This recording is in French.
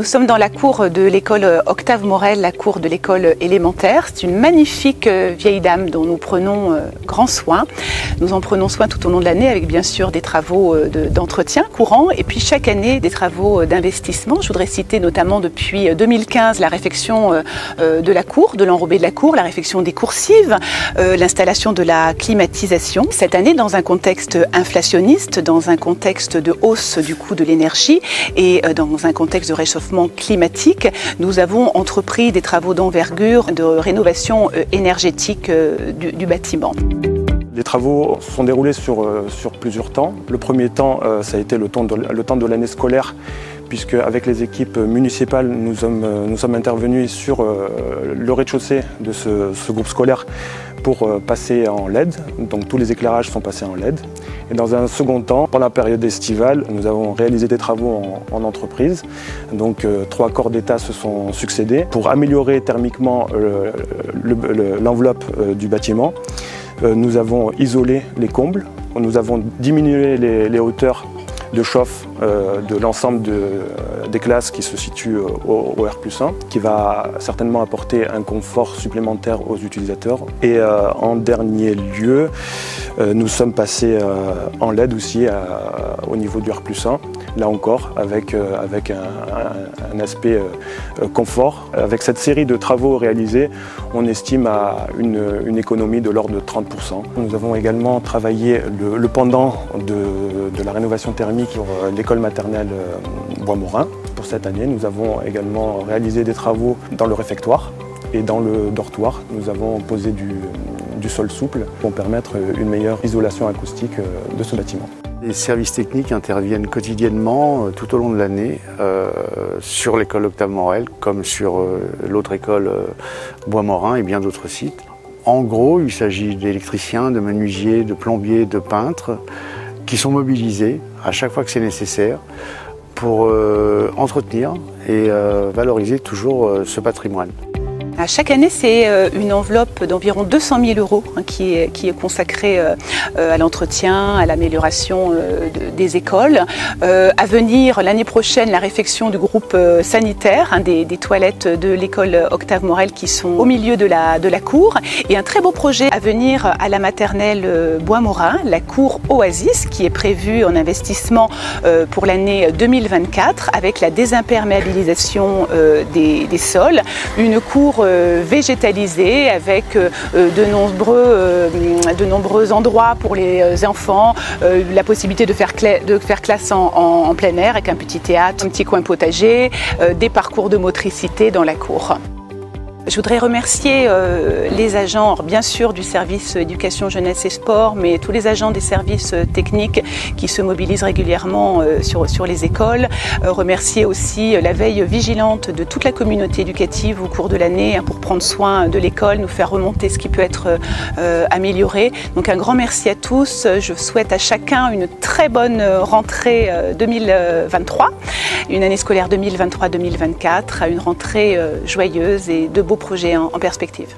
sommes dans la cour de l'école Octave Morel, la cour de l'école élémentaire. C'est une magnifique vieille dame dont nous prenons grand soin. Nous en prenons soin tout au long de l'année avec bien sûr des travaux d'entretien courant et puis chaque année des travaux d'investissement. Je voudrais citer notamment depuis 2015 la réfection de la cour, de l'enrobé de la cour, la réfection des coursives, l'installation de la climatisation. Cette année, dans un contexte inflationniste, dans un contexte de hausse du coût de l'énergie et dans un contexte de réchauffement climatique, nous avons entrepris des travaux d'envergure de rénovation énergétique du bâtiment. Les travaux se sont déroulés sur plusieurs temps. Le premier temps, ça a été le temps de l'année scolaire, puisque avec les équipes municipales, nous sommes intervenus sur le rez-de-chaussée de ce groupe scolaire pour passer en LED. Donc tous les éclairages sont passés en LED. Et dans un second temps, pendant la période estivale, nous avons réalisé des travaux en entreprise. Donc 3 corps d'État se sont succédés pour améliorer thermiquement l'enveloppe du bâtiment. Nous avons isolé les combles, nous avons diminué les hauteurs de chauffe de l'ensemble des classes qui se situent au R+1, qui va certainement apporter un confort supplémentaire aux utilisateurs. Et en dernier lieu, nous sommes passés en LED aussi au niveau du R+1, là encore avec un aspect confort. Avec cette série de travaux réalisés, on estime à une économie de l'ordre de 30%. Nous avons également travaillé le pendant de la rénovation thermique sur l'école maternelle Bois-Morin. Pour cette année, nous avons également réalisé des travaux dans le réfectoire et dans le dortoir. Nous avons posé du sol souple pour permettre une meilleure isolation acoustique de ce bâtiment. Les services techniques interviennent quotidiennement tout au long de l'année sur l'école Octave Morel comme sur l'autre école Bois-Morin et bien d'autres sites. En gros, il s'agit d'électriciens, de menuisiers, de plombiers, de peintres qui sont mobilisés à chaque fois que c'est nécessaire pour entretenir et valoriser toujours ce patrimoine. Chaque année, c'est une enveloppe d'environ 200 000 € qui est consacrée à l'entretien, à l'amélioration des écoles. À venir, l'année prochaine, la réfection du groupe sanitaire, des toilettes de l'école Octave Morel qui sont au milieu de la cour. Et un très beau projet à venir à la maternelle Bois-Morin, la cour Oasis, qui est prévue en investissement pour l'année 2024 avec la désimperméabilisation des sols. Une cour végétalisée avec de nombreux endroits pour les enfants, la possibilité de faire classe en plein air avec un petit théâtre, un petit coin potager, des parcours de motricité dans la cour. Je voudrais remercier les agents, bien sûr, du service éducation, jeunesse et sport, mais tous les agents des services techniques qui se mobilisent régulièrement sur les écoles. Remercier aussi la veille vigilante de toute la communauté éducative au cours de l'année pour prendre soin de l'école, nous faire remonter ce qui peut être amélioré. Donc un grand merci à tous. Je souhaite à chacun une très bonne rentrée 2023, une année scolaire 2023-2024, une rentrée joyeuse et de beaux projets en perspective.